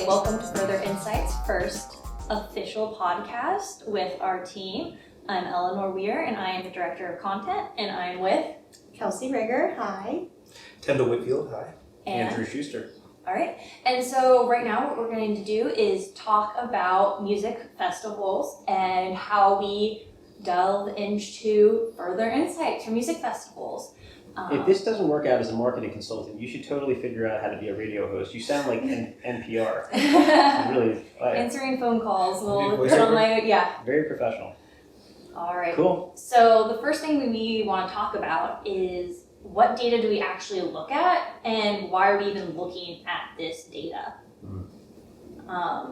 welcome to Further Insight's first official podcast with our team. I'm Eleanor Weir, and I am the Director of Content, and I am with Kelsey Rigger, hi. Kendall Whitfield, hi. and Andrew Schuster. All right, and so right now what we're going to do is talk about music festivals and how we delve into further insights from music festivals. If this doesn't work out as a marketing consultant, you should totally figure out how to be a radio host. You sound like NPR. Really, Answering phone calls, Do we'll put on my, very professional. All right. Cool. So the first thing we want to talk about is what data do we actually look at and why are we even looking at this data?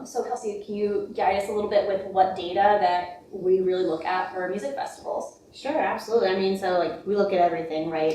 So Kelsey, can you guide us a little bit with what data that we really look at for music festivals? Sure, absolutely. I mean, so like we look at everything, right?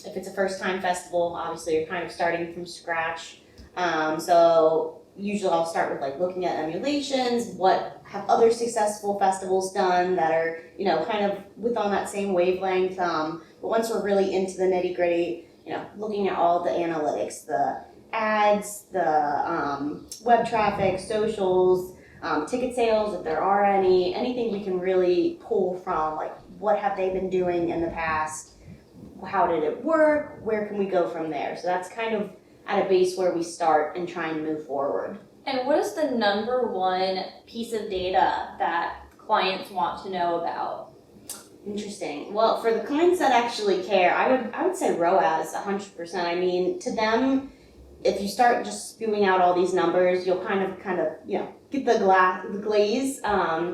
If it's a first time festival, obviously you're kind of starting from scratch. So usually I'll start with like looking at emulations, what have other successful festivals done that are, kind of on that same wavelength. But once we're really into the nitty gritty, looking at all the analytics, the ads, the web traffic, socials, ticket sales, if there are anything we can really pull from, like what have they been doing in the past, how did it work, where can we go from there? So that's kind of at a base where we start and try and move forward. And what is the number one piece of data that clients want to know about? Interesting. Well, for the clients that actually care, I would say ROAS 100%. I mean, to them, if you start just spewing out all these numbers, you'll kind of get the glaze.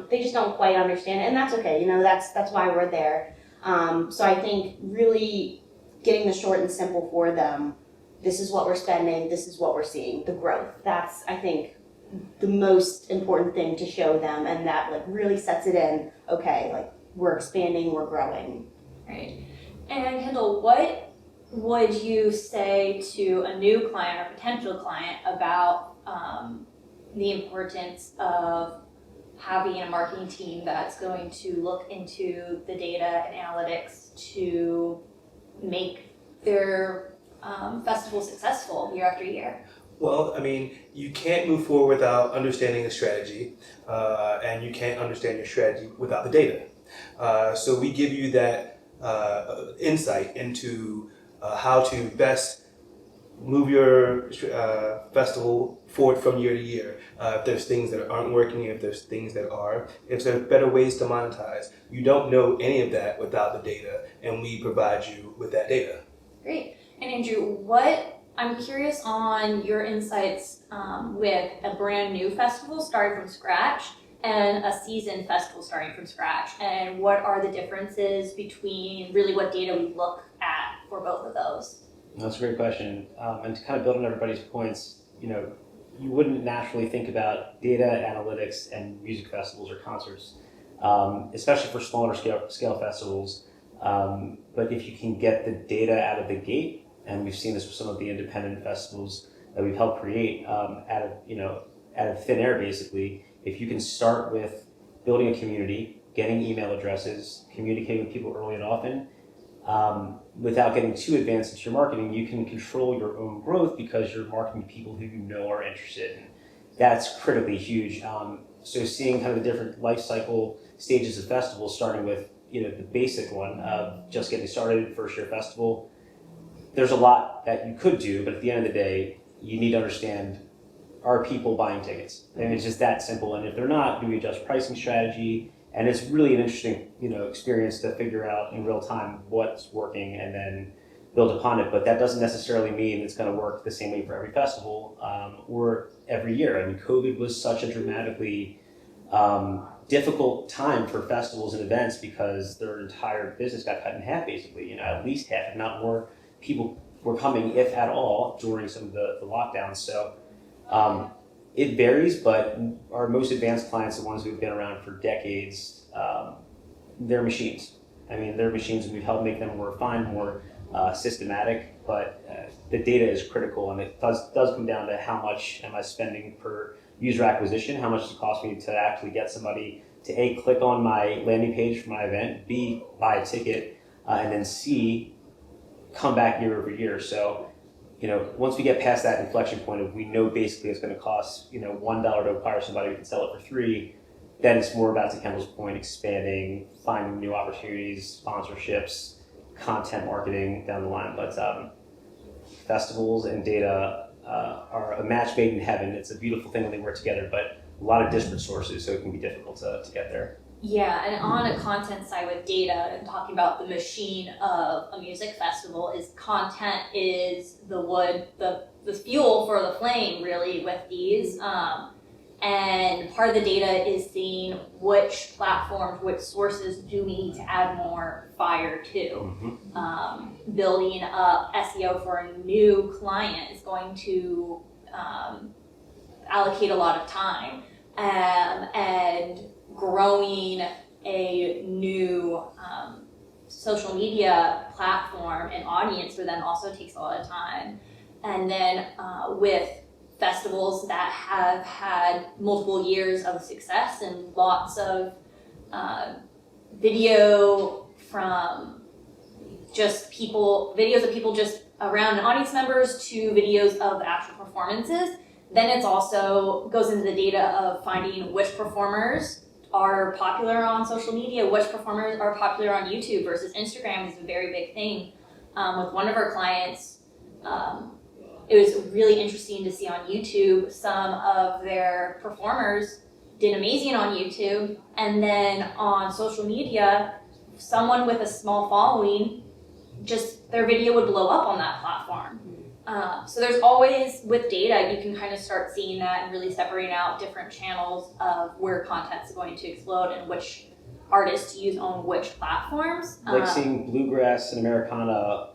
They just don't quite understand it, and that's okay. That's why we're there. So I think really getting the short and simple for them. This is what we're spending. This is what we're seeing. The growth. That's, I think, the most important thing to show them, and that really sets it in. Okay, we're expanding, we're growing. Right. And Kendall, what would you say to a new client or potential client about the importance of having a marketing team that's going to look into the data and analytics to make their festival successful year after year? Well, I mean, you can't move forward without understanding a strategy, and you can't understand your strategy without the data. So we give you that insight into how to best move your festival forward from year to year. If there's things that aren't working, if there's things that are, if there's better ways to monetize. You don't know any of that without the data, and we provide you with that data. Great. And Andrew, I'm curious on your insights with a brand new festival starting from scratch and a seasoned festival starting from scratch, and what are the differences between really what data we look at for both of those? That's a great question. And to kind of build on everybody's points, you wouldn't naturally think about data analytics and music festivals or concerts, especially for smaller scale festivals. But if you can get the data out of the gate, and we've seen this with some of the independent festivals that we've helped create out of thin air, basically. If you can start with building a community, getting email addresses, communicating with people early and often, without getting too advanced into your marketing, you can control your own growth because you're marketing people who are interested. And that's critically huge. So seeing kind of the different life cycle stages of festivals, starting with the basic one of just getting started, first year festival. There's a lot that you could do, but at the end of the day, you need to understand, are people buying tickets? And it's just that simple. And if they're not, do we adjust pricing strategy? And it's really an interesting, experience to figure out in real time what's working and then build upon it. But that doesn't necessarily mean it's going to work the same way for every festival or every year. I mean, COVID was such a dramatically difficult time for festivals and events because their entire business got cut in half, basically. At least half, if not more, people were coming, if at all, during some of the lockdowns. So it varies, but our most advanced clients, the ones who've been around for decades, they're machines. I mean, they're machines, and we've helped make them more refined, more systematic, but the data is critical, and it does come down to how much am I spending per user acquisition, how much does it cost me to actually get somebody to A, click on my landing page for my event, B, buy a ticket, and then C, come back year over year. So once we get past that inflection point of we know basically it's going to cost, $1 to acquire somebody who can sell it for $3, then it's more about, to Kendall's point, expanding, finding new opportunities, sponsorships, content marketing down the line. But festivals and data are a match made in heaven. It's a beautiful thing when they work together, but a lot of disparate sources, so it can be difficult to get there. Yeah, and on a content side with data and talking about the machine of a music festival, is content is the wood, the fuel for the flame really with these. And part of the data is seeing which platforms, which sources do we need to add more fire to. Building up SEO for a new client is going to allocate a lot of time, and growing a new social media platform and audience for them also takes a lot of time. And then with festivals that have had multiple years of success and lots of video from just videos of people just around audience members to videos of actual performances, then it's also goes into the data of finding which performers are popular on social media, which performers are popular on YouTube versus Instagram is a very big thing. With one of our clients, it was really interesting to see on YouTube some of their performers did amazing on YouTube, and then on social media, someone with a small following, just their video would blow up on that platform. So there's always, with data, you can kind of start seeing that and really separating out different channels of where content's going to explode and which artists to use on which platforms. Like seeing bluegrass and Americana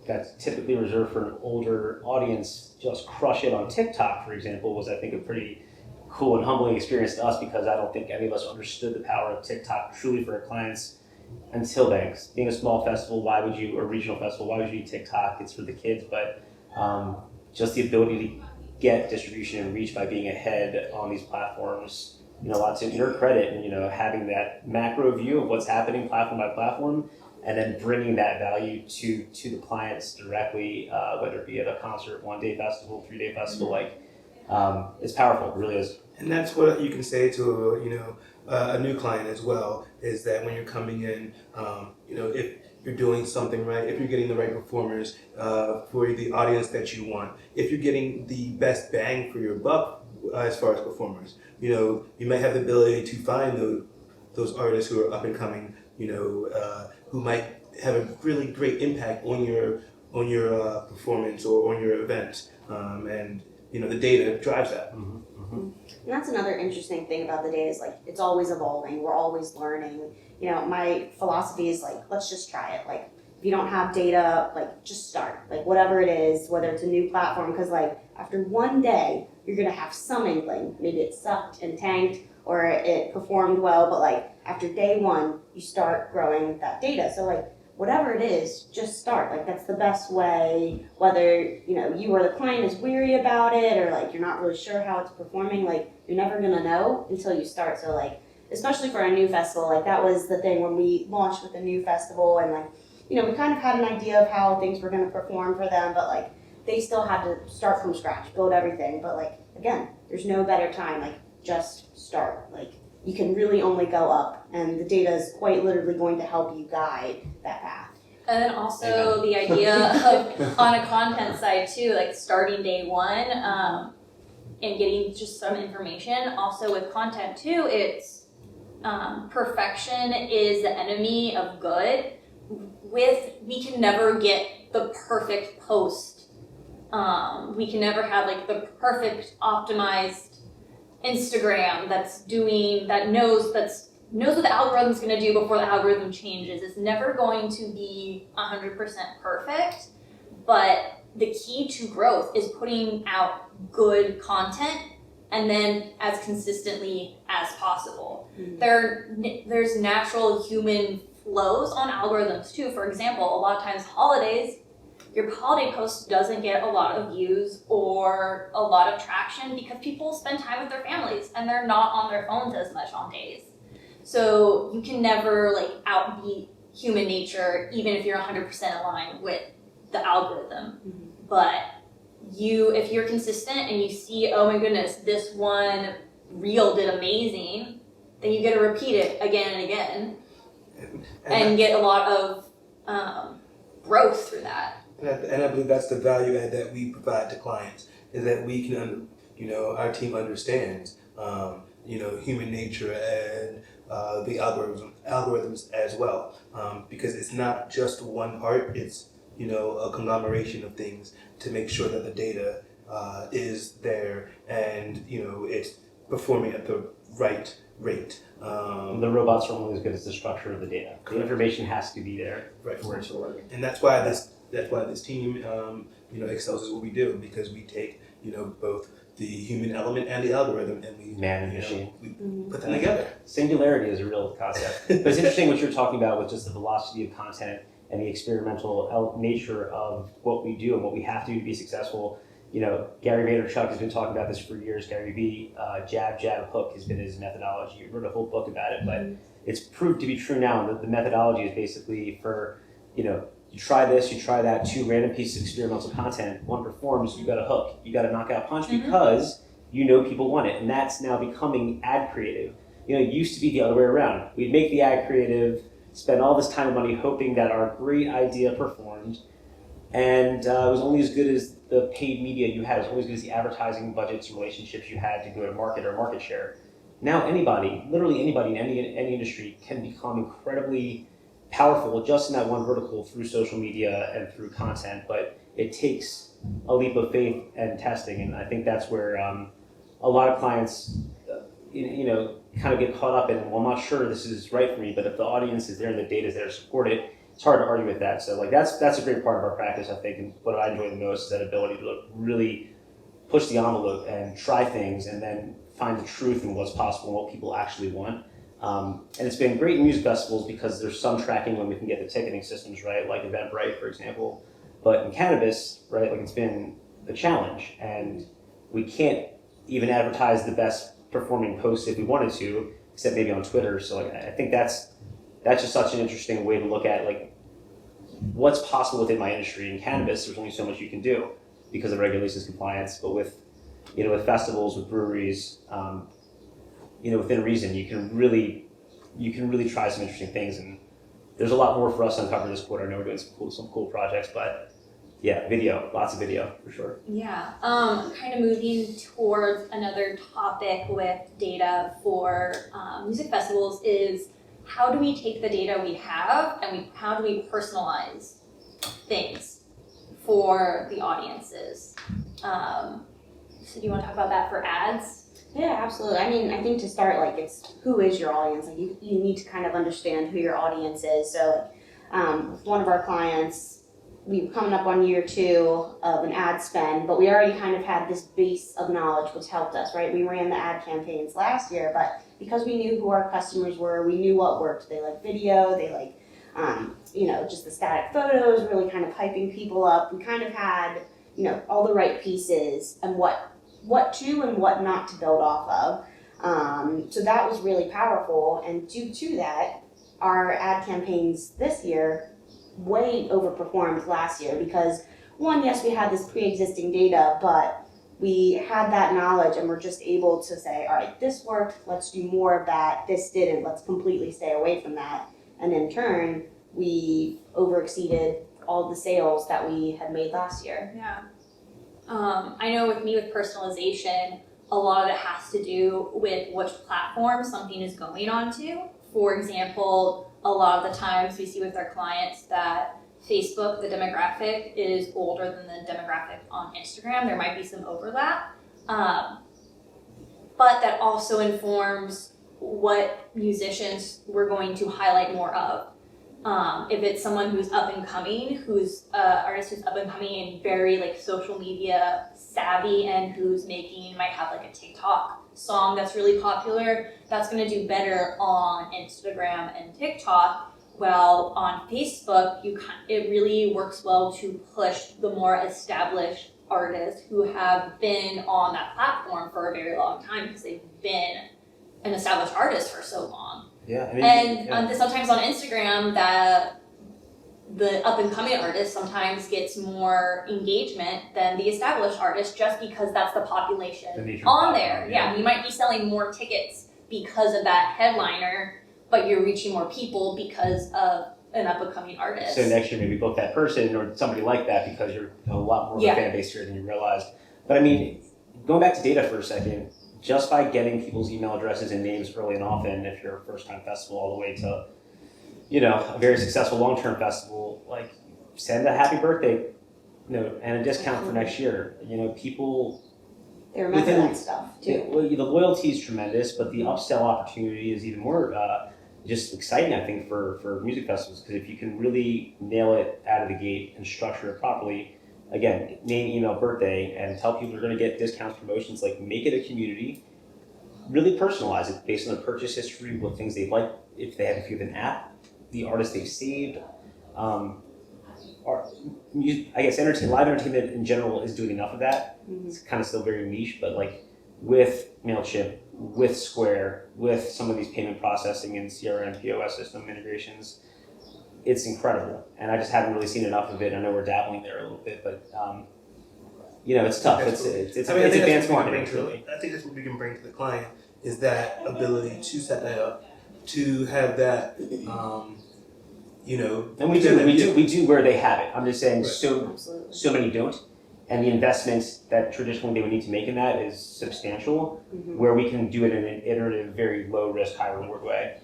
that's typically reserved for an older audience just crush it on TikTok, for example, was, I think, a pretty cool and humbling experience to us, because I don't think any of us understood the power of TikTok truly for our clients until then. Being a small festival, or regional festival, why would you need TikTok? It's for the kids, but just the ability to get distribution and reach by being ahead on these platforms, lots of your credit, and having that macro view of what's happening platform by platform, and then bringing that value to the clients directly, whether it be at a concert, 1-day festival, 3-day festival, it's powerful, it really is. And that's what you can say to a new client as well, is that when you're coming in, if you're doing something right, if you're getting the right performers for the audience that you want, if you're getting the best bang for your buck as far as performers, you might have the ability to find those artists who are up and coming, who might have a really great impact on your performance or on your event, and the data drives that. And that's another interesting thing about the data is it's always evolving. We're always learning. My philosophy is let's just try it. If you don't have data, just start. Whatever it is, whether it's a new platform, because after one day, you're gonna have some inkling. Maybe it sucked and tanked, or it performed well, but after day one, you start growing that data. So whatever it is, just start. That's the best way, whether, you or the client is weary about it, or you're not really sure how it's performing, you're never gonna know until you start. So especially for a new festival, that was the thing when we launched with a new festival, and we kind of had an idea of how things were gonna perform for them, but they still had to start from scratch, build everything. But again, there's no better time, just start. You can really only go up, and the data is quite literally going to help you guide that path. And then also the idea of, on a content side too, starting day one, and getting just some information. Also with content too, it's perfection is the enemy of good. We can never get the perfect post. We can never have the perfect optimized Instagram that knows what the algorithm's going to do before the algorithm changes. It's never going to be 100% perfect, but the key to growth is putting out good content and then as consistently as possible. There's natural human flows on algorithms too. For example, a lot of times holidays, your holiday post doesn't get a lot of views or a lot of traction because people spend time with their families and they're not on their phones as much on days. So you can never outbeat human nature, even if you're 100% aligned with the algorithm. But if you're consistent and you see, oh my goodness, this one reel did amazing, then you get to repeat it again and again and get a lot of growth through that. And I believe that's the value add that we provide to clients, is that we can, our team understands, human nature and the algorithms as well, because it's not just one part, it's, a conglomeration of things to make sure that the data is there and, it's performing at the right rate. The robots are only as good as the structure of the data. The information has to be there Right. for it to work. And that's why this team, excels at what we do, because we take, both the human element and the algorithm, and we Man and machine. we put them together. Singularity is a real concept. But it's interesting what you're talking about with just the velocity of content and the experimental nature of what we do and what we have to do to be successful. Gary Vaynerchuk has been talking about this for years. Gary V, jab, jab, hook has been his methodology. He wrote a whole book about it, but it's proved to be true now. And the methodology is basically for, you try this, you try that, 2 random pieces of experimental content, one performs, you got a hook, you got a knockout punch because people want it. And that's now becoming ad creative. It used to be the other way around. We'd make the ad creative, spend all this time and money hoping that our great idea performed, and it was only as good as the paid media you had. It was only as good as the advertising budgets and relationships you had to go to market or market share. Now anybody, literally anybody in any industry can become incredibly powerful just in that one vertical through social media and through content, but it takes a leap of faith and testing, and I think that's where a lot of clients kind of get caught up in, well, I'm not sure this is right for me, but if the audience is there and the data is there to support it, it's hard to argue with that. So that's a great part of our practice, I think, and what I enjoy the most is that ability to really push the envelope and try things and then find the truth in what's possible and what people actually want. And it's been great in music festivals because there's some tracking when we can get the ticketing systems right, like Eventbrite, for example. But in cannabis, right, it's been a challenge, and we can't even advertise the best performing posts if we wanted to, except maybe on Twitter. So I think that's just such an interesting way to look at what's possible within my industry. In cannabis, there's only so much you can do because of regulations compliance. But with festivals, with breweries, within reason, you can really try some interesting things, and there's a lot more for us to uncover this quarter. I know we're doing some cool projects, but yeah, video, lots of video for sure. Yeah, kind of moving towards another topic with data for music festivals is how do we take the data we have and how do we personalize things for the audiences? So do you want to talk about that for ads? Yeah, absolutely. I mean, I think to start, it's who is your audience? You need to kind of understand who your audience is. So with one of our clients, we're coming up on year 2 of an ad spend, but we already kind of had this base of knowledge, which helped us, right? We ran the ad campaigns last year, but because we knew who our customers were, we knew what worked. They like video, they like, just the static photos, really kind of hyping people up. We kind of had, all the right pieces and what to and what not to build off of. So that was really powerful, and due to that, our ad campaigns this year way overperformed last year because, one, yes, we had this pre-existing data, but we had that knowledge and we're just able to say, all right, this worked, let's do more of that, this didn't, let's completely stay away from that. And in turn, we overexceeded all the sales that we had made last year. Yeah. I know with me with personalization, a lot of it has to do with which platform something is going onto. For example, a lot of the times we see with our clients that Facebook, the demographic is older than the demographic on Instagram. There might be some overlap, but that also informs what musicians we're going to highlight more of. If it's someone who's up and coming, who's artist who's up and coming and very social media savvy and who's might have a TikTok song that's really popular, that's going to do better on Instagram and TikTok. Well, on Facebook, it really works well to push the more established artists who have been on that platform for a very long time because they've been an established artist for so long. Yeah, Sometimes on Instagram, that the up and coming artist sometimes gets more engagement than the established artist just because that's the The population nature of on the there. platform, Yeah, you might be selling more tickets because of that headliner, but you're reaching more people because of an up and coming artist. So next year maybe book that person or somebody like that because you're a lot more of a fan base here than you realized. But I mean, going back to data for a second, just by getting people's email addresses and names early and often, if you're a first-time festival, all the way to, you know, a very successful long-term festival, like send a happy birthday note and a discount for next year. You know, people. They remember Within- that stuff too. Well, the loyalty is tremendous, but the upsell opportunity is even more just exciting, I think, for music festivals. Because if you can really nail it out of the gate and structure it properly, again, name, email, birthday, and tell people they're going to get discounts, promotions, like make it a community, really personalize it based on their purchase history, what things they've liked, if they have an app, the artists they've saved. I guess live entertainment in general is doing enough of that. It's kind of still very niche, but like with MailChimp, with Square, with some of these payment processing and CRM, POS system integrations, it's incredible. And I just haven't really seen enough of it. I know we're dabbling there a little bit, but you know, it's tough. It's I mean, I think advanced that's what we can marketing, bring to really. I think that's what we can bring to the client is that ability to set that up, to have that, you know. And we do where they have it. I'm just saying, Right. Absolutely. so many don't, and the investment that traditionally they would need to make in that is substantial. Where we can do it in an iterative, very low risk, high reward way.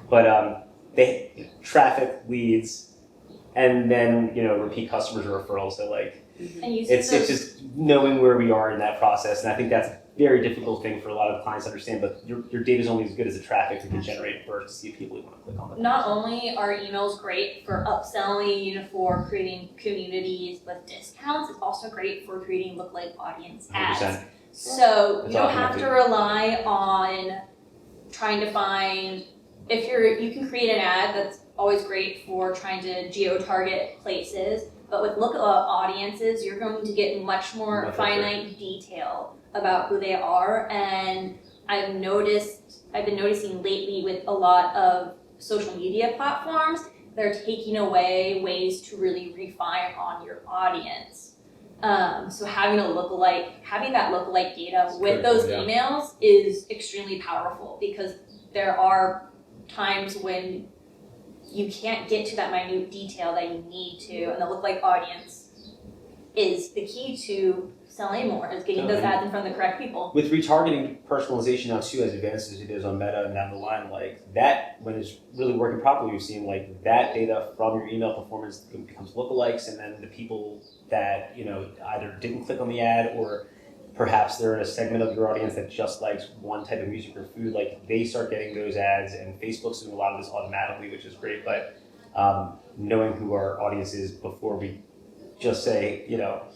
But they traffic leads, and then repeat customers or referrals. So like And using it's those, just knowing where we are in that process, and I think that's a very difficult thing for a lot of clients to understand. But your data is only as good as the traffic we can generate first to see if people want to click on it. not only are emails great for upselling, for creating communities with discounts, it's also great for creating lookalike audience ads. 100%. So It's you all don't have to connected. rely on trying to find, you can create an ad that's always great for trying to geo-target places, but with lookalike audiences, you're going to get much more Much finite detail about who they are. And I've been noticing lately with a lot of social media platforms, they're taking away ways to really refine on your audience. So having that lookalike data with critical, those yeah. emails is extremely powerful, because there are times when you can't get to that minute detail that you need to, and the lookalike audience is the key to selling more, is getting those ads in front of the correct people. With retargeting personalization now too, as advanced as it is on Meta and down the line, like that, when it's really working properly, we've seen like that data from your email performance becomes lookalikes, and then the people that either didn't click on the ad, or perhaps they're in a segment of your audience that just likes one type of music or food, like they start getting those ads, and Facebook's doing a lot of this automatically, which is great. But knowing who our audience is before we just say,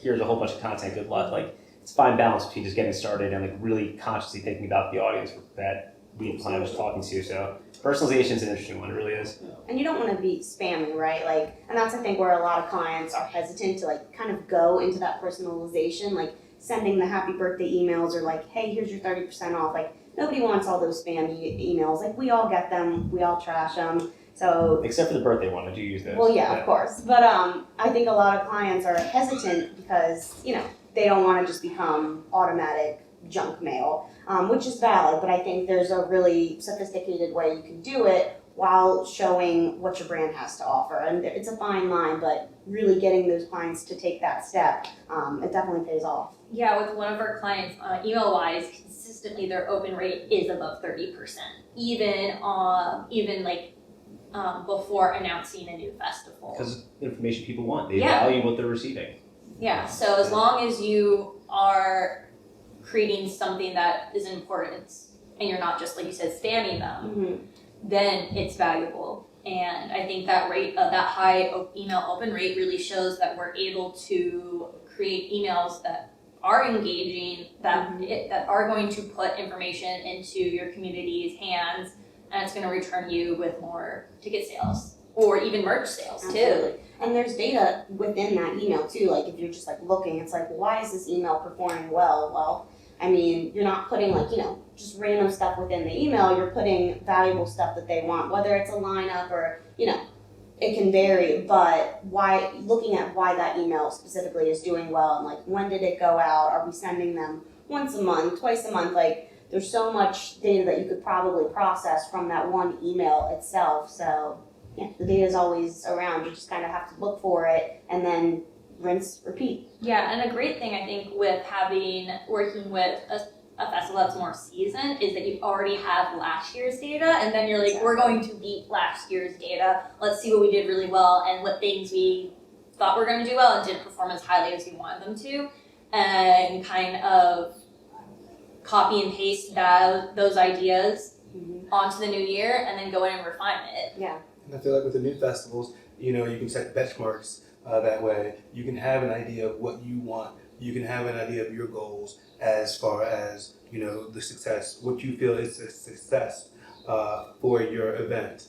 here's a whole bunch of content, good luck. Like, it's a fine balance between just getting started and like really consciously thinking about the audience that we and client was talking to. So personalization is an interesting one, it really is. And you don't want to be spammy, right? Like, and that's I think where a lot of clients are hesitant to like kind of go into that personalization, like sending the happy birthday emails or like, hey, here's your 30% off. Like, nobody wants all those spammy emails. Like, we all get them, we all trash them. So Except for the birthday one, I do use those. well, yeah, of course. But I think a lot of clients are hesitant because, they don't want to just become automatic junk mail, which is valid. But I think there's a really sophisticated way you can do it while showing what your brand has to offer. And it's a fine line, but really getting those clients to take that step, it definitely pays off. Yeah, with one of our clients, email-wise, consistently their open rate is above 30%, even before announcing a new festival. Because it's the information people want. They Yeah. value what they're receiving. Yeah, so as long as you are creating something that is important, and you're not just, like you said, spamming them, then it's valuable. And I think that high email open rate really shows that we're able to create emails that are engaging, that are going to put information into your community's hands, and it's going to return you with more ticket sales or even merch sales too. Absolutely. And there's data within that email too. Like if you're just like looking, it's like, why is this email performing well? Well, I mean, you're not putting like, just random stuff within the email. You're putting valuable stuff that they want, whether it's a lineup or, it can vary, but looking at why that email specifically is doing well and like when did it go out? Are we sending them once a month, twice a month? Like there's so much data that you could probably process from that one email itself. So yeah, the data is always around. You just kind of have to look for it and then rinse, repeat. Yeah, and a great thing I think with working with a festival that's more seasoned is that you already have last year's data, and then you're like, we're going to beat last year's data. Let's see what we did really well and what things we thought were going to do well and didn't perform as highly as we wanted them to, and kind of copy and paste those ideas onto the new year, and then go in and refine it. Yeah. And I feel like with the new festivals, you can set benchmarks that way. You can have an idea of what you want. You can have an idea of your goals as far as, the success, what you feel is a success for your event.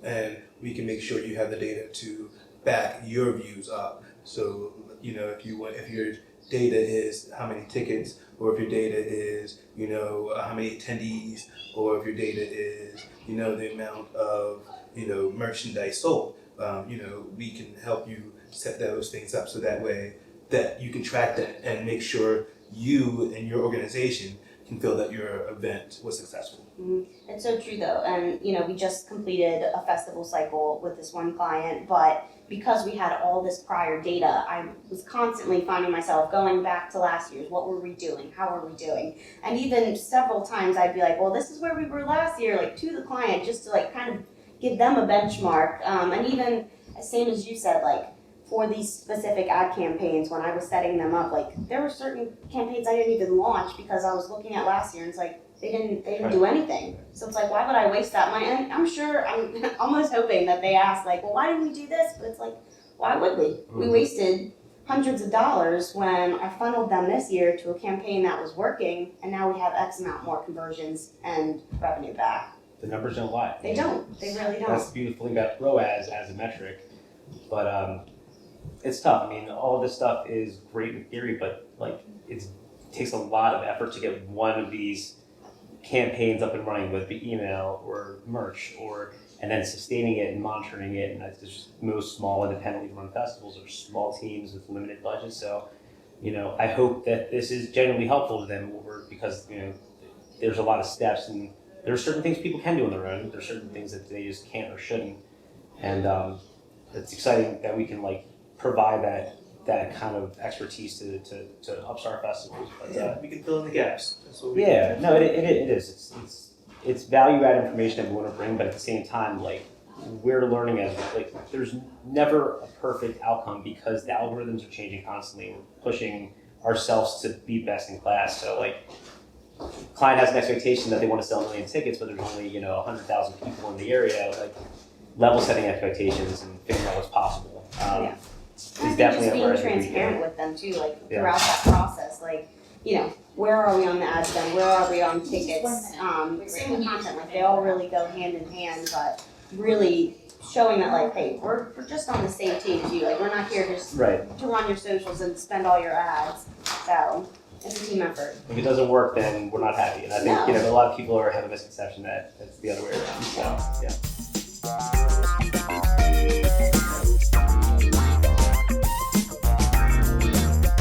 And we can make sure you have the data to back your views up. So, if your data is how many tickets, or if your data is, how many attendees, or if your data is, the amount of, merchandise sold, we can help you set those things up so that way that you can track that and make sure you and your organization can feel that your event was successful. It's so true though, and we just completed a festival cycle with this one client, but because we had all this prior data, I was constantly finding myself going back to last year's. What were we doing? How were we doing? And even several times I'd be like, well, this is where we were last year, like to the client, just to like kind of give them a benchmark. And even same as you said, like for these specific ad campaigns, when I was setting them up, like there were certain campaigns I didn't even launch because I was looking at last year and it's like they didn't do anything. So it's like, why would I waste that money? And I'm sure, I'm almost hoping that they ask like, well, why didn't we do this? But it's like, why would we? We wasted hundreds of dollars when I funneled them this year to a campaign that was working, and now we have X amount more conversions and revenue back. The numbers don't lie. They don't. They really don't. That's the beautiful thing about ROAS as a metric. But it's tough. I mean, all of this stuff is great in theory, but like it takes a lot of effort to get one of these campaigns up and running, whether it be email or merch, and then sustaining it and monitoring it. And that's just most small independently run festivals or small teams with limited budgets. So, I hope that this is genuinely helpful to them because there's a lot of steps, and there are certain things people can do on their own. There's certain things that they just can't or shouldn't. And it's exciting that we can provide that kind of expertise to upstart festivals. But, we can fill in the gaps. That's what we it is. It's value add information that we want to bring, but at the same time, we're learning as there's never a perfect outcome because the algorithms are changing constantly. We're pushing ourselves to be best in class. So client has an expectation that they want to sell 1 million tickets, but there's only 100,000 people in the area. Level setting expectations and figuring out what's possible. It's I think definitely just being transparent with them too, throughout that process, where are we on the ad spend, where are we on tickets, same with content, they all really go hand in hand, but really showing that hey, we're just on the same team as you, we're not here just to run your socials and spend all your ads, so it's a team effort. If it doesn't work, then we're not happy, and I think a lot of people have a misconception that it's the other way around, so yeah.